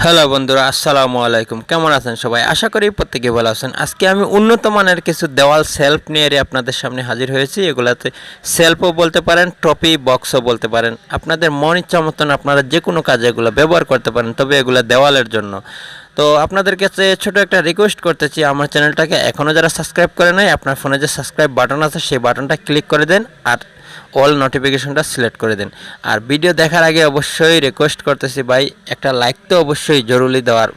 Hello বন্ধুরা, আসসালামু আলাইকুম। কেমন আছেন সবাই? আশা করি প্রত্যেকে ভালো আছেন। আজকে আমি উন্নত মানের কিছু দেওয়াল সেলফ নিয়ে আপনাদের সামনে হাজির হয়েছি। এগুলাতে সেলফও বলতে পারেন, ট্রফি বক্সও বলতে পারেন। আপনাদের মন ইচ্ছা মতন আপনারা যে কোনো কাজে এগুলো ব্যবহার করতে পারেন, তবে এগুলো দেওয়ালের জন্য। তো আপনাদের কাছে ছোট একটা রিকোয়েস্ট করতেছি, আমার চ্যানেলটাকে এখনও যারা সাবস্ক্রাইব করে নাই, আপনার ফোনে যে সাবস্ক্রাইব বাটন আছে সেই বাটনটা ক্লিক করে দেন আর অল নোটিফিকেশনটা সিলেক্ট করে দিন। আর ভিডিও দেখার আগে অবশ্যই রিকোয়েস্ট করতেছি ভাই, একটা লাইক তো অবশ্যই জরুরি দেওয়ার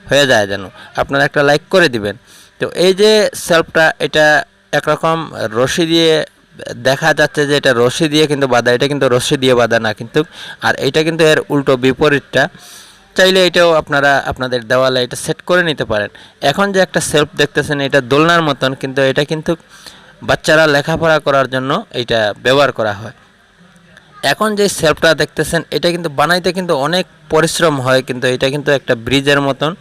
হয়ে যায়, যেন আপনারা একটা লাইক করে দিবেন। তো এই যে সেলফটা, এটা একরকম রশি দিয়ে দেখা যাচ্ছে যে এটা রশি দিয়ে কিন্তু বাঁধা, এটা কিন্তু রশি দিয়ে বাঁধা না কিন্তু। আর এটা কিন্তু এর উল্টো বিপরীতটা। চাইলে এটাও আপনারা আপনাদের দেওয়ালে এটা সেট করে নিতে পারেন। এখন যে একটা সেলফ দেখতেছেন, এটা দোলনার মতন, কিন্তু এটা কিন্তু বাচ্চারা লেখাপড়া করার জন্য এটা ব্যবহার করা হয়। এখন যে সেলফটা দেখতেছেন, এটা কিন্তু বানাইতে কিন্তু অনেক পরিশ্রম হয়, কিন্তু এটা কিন্তু একটা ব্রিজের মতন,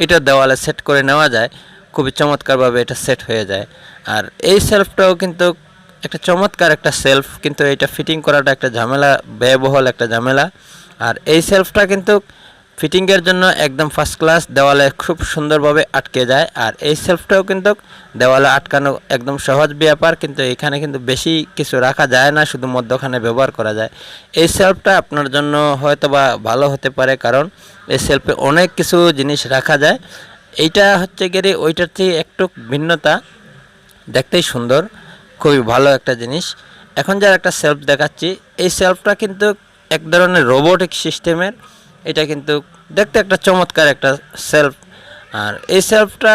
এটা দেওয়ালে সেট করে নেওয়া যায়, খুবই চমৎকারভাবে এটা সেট হয়ে যায়। আর এই সেলফটাও কিন্তু একটা চমৎকার একটা সেলফ, কিন্তু এটা ফিটিং করাটা একটা ঝামেলা, ব্যয়বহুল একটা ঝামেলা। আর এই সেলফটা কিন্তু ফিটিংয়ের জন্য একদম ফার্স্ট ক্লাস, দেওয়ালে খুব সুন্দরভাবে আটকে যায়। আর এই সেলফটাও কিন্তু দেওয়ালে আটকানো একদম সহজ ব্যাপার, কিন্তু এখানে কিন্তু বেশি কিছু রাখা যায় না, শুধু মধ্যখানে ব্যবহার করা যায়। এই সেলফটা আপনার জন্য হয়তো বা ভালো হতে পারে, কারণ এই সেলফে অনেক কিছু জিনিস রাখা যায়। এইটা হচ্ছে গিয়ে ওইটার থেকে একটু ভিন্নতা, দেখতেই সুন্দর, খুবই ভালো একটা জিনিস। এখন যার একটা সেলফ দেখাচ্ছি, এই সেলফটা কিন্তু এক ধরনের রোবোটিক সিস্টেমের। এটা কিন্তু দেখতে একটা চমৎকার একটা সেলফ। আর এই সেলফটা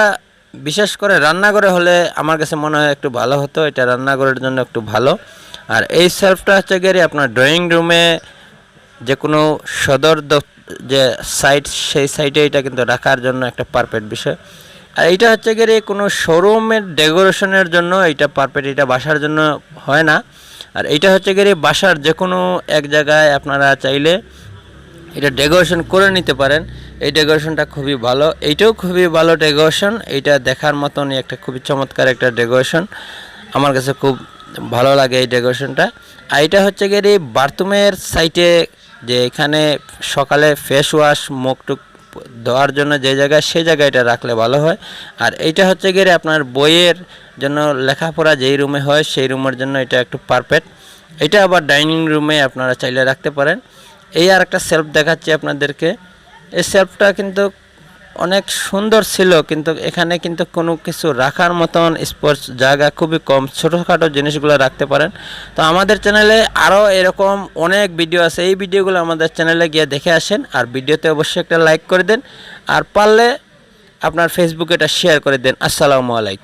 বিশেষ করে রান্নাঘরে হলে আমার কাছে মনে হয় একটু ভালো হতো, এটা রান্নাঘরের জন্য একটু ভালো। আর এই সেলফটা হচ্ছে গিয়ে আপনার ড্রয়িং রুমে যে কোনো সদর যে সাইড, সেই সাইডে এটা কিন্তু রাখার জন্য একটা পারফেক্ট বিষয়। আর এইটা হচ্ছে গিয়ে কোনো শোরুমের ডেকোরেশনের জন্য এটা পারফেক্ট, এটা বাসার জন্য হয় না। আর এইটা হচ্ছে গিয়ে বাসার যে কোনো এক জায়গায় আপনারা চাইলে এটা ডেকোরেশন করে নিতে পারেন। এই ডেকোরেশনটা খুবই ভালো, এইটাও খুবই ভালো ডেকোরেশন। এইটা দেখার মতনই একটা খুবই চমৎকার একটা ডেকোরেশন, আমার কাছে খুব ভালো লাগে এই ডেকোরেশনটা। আর এটা হচ্ছে গিয়ে বাথরুমের সাইডে, যে এখানে সকালে ফেস ওয়াশ মুখ টুক ধোয়ার জন্য যে জায়গায়, সেই জায়গায় এটা রাখলে ভালো হয়। আর এইটা হচ্ছে গিয়ে আপনার বইয়ের জন্য, লেখাপড়া যেই রুমে হয় সেই রুমের জন্য এটা একটু পারফেক্ট। এটা আবার ডাইনিং রুমে আপনারা চাইলে রাখতে পারেন। এই আর একটা সেলফ দেখাচ্ছি আপনাদেরকে। এই সেলফটা কিন্তু অনেক সুন্দর ছিল, কিন্তু এখানে কিন্তু কোনো কিছু রাখার মতন স্পেস জায়গা খুবই কম, ছোটোখাটো জিনিসগুলো রাখতে পারেন। তো আমাদের চ্যানেলে আরও এরকম অনেক ভিডিও আছে, এই ভিডিওগুলো আমাদের চ্যানেলে গিয়ে দেখে আসেন। আর ভিডিওতে অবশ্যই একটা লাইক করে দেন, আর পারলে আপনার ফেসবুকে এটা শেয়ার করে দেন। আসসালামু আলাইকুম।